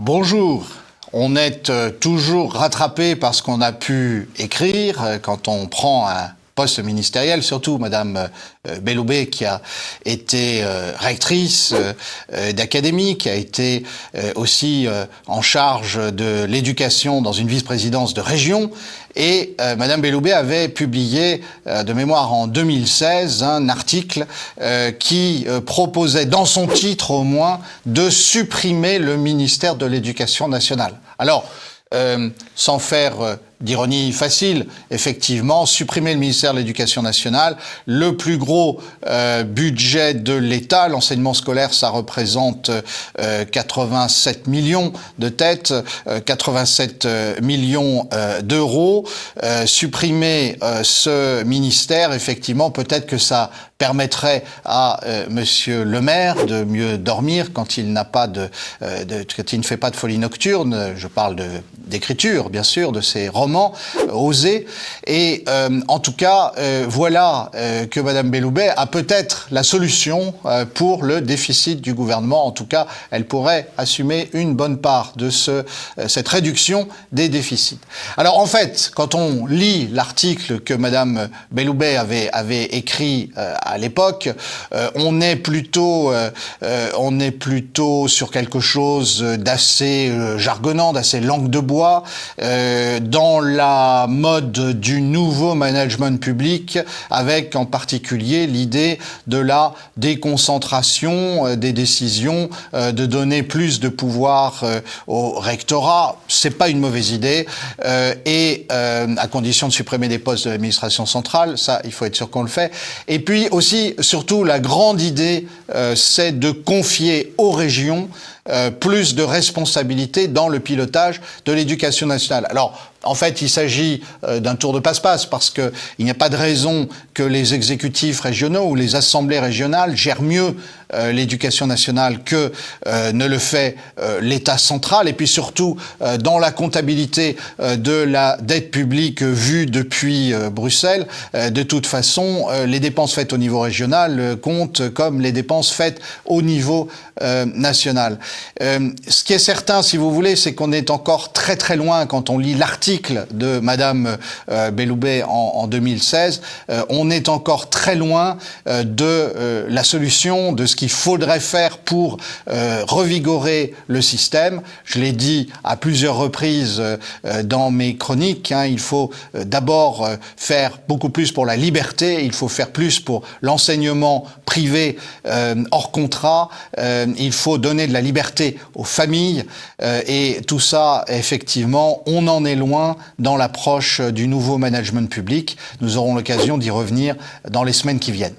Bonjour. On est toujours rattrapé par ce qu'on a pu écrire quand on prend un poste ministériel, surtout Madame Belloubet qui a été rectrice d'académie, qui a été aussi en charge de l'éducation dans une vice-présidence de région. Et Madame Belloubet avait publié de mémoire en 2016 un article qui proposait, dans son titre au moins, de supprimer le ministère de l'Éducation nationale. Alors, sans faire d'ironie facile, effectivement, supprimer le ministère de l'Éducation nationale, le plus gros budget de l'État, l'enseignement scolaire, ça représente 87 millions de têtes, 87 millions d'euros. Supprimer ce ministère, effectivement, peut-être que ça permettrait à Monsieur le maire de mieux dormir quand il n'a pas quand il ne fait pas de folie nocturne. Je parle d'écriture, bien sûr, de ses romans osés. Et en tout cas, voilà que Madame Belloubet a peut-être la solution pour le déficit du gouvernement. En tout cas, elle pourrait assumer une bonne part de cette réduction des déficits. Alors en fait, quand on lit l'article que Madame Belloubet avait écrit à l'époque, on est plutôt sur quelque chose d'assez jargonnant, d'assez langue de bois, dans la mode du nouveau management public, avec en particulier l'idée de la déconcentration des décisions, de donner plus de pouvoir au rectorat. C'est pas une mauvaise idée, à condition de supprimer des postes de l'administration centrale, ça, il faut être sûr qu'on le fait. Et puis aussi, surtout, la grande idée, c'est de confier aux régions plus de responsabilités dans le pilotage de l'éducation nationale. Alors, en fait, il s'agit d'un tour de passe-passe parce qu'il n'y a pas de raison que les exécutifs régionaux ou les assemblées régionales gèrent mieux l'éducation nationale que ne le fait l'État central. Et puis surtout, dans la comptabilité de la dette publique vue depuis Bruxelles, de toute façon, les dépenses faites au niveau régional comptent comme les dépenses faites au niveau national. Ce qui est certain, si vous voulez, c'est qu'on est encore très très loin quand on lit l'article de Madame Belloubet en 2016. On est encore très loin de la solution, de ce qu'il faudrait faire pour revigorer le système. Je l'ai dit à plusieurs reprises dans mes chroniques, il faut d'abord faire beaucoup plus pour la liberté, il faut faire plus pour l'enseignement privé hors contrat, il faut donner de la liberté aux familles et tout ça, effectivement, on en est loin dans l'approche du nouveau management public. Nous aurons l'occasion d'y revenir dans les semaines qui viennent.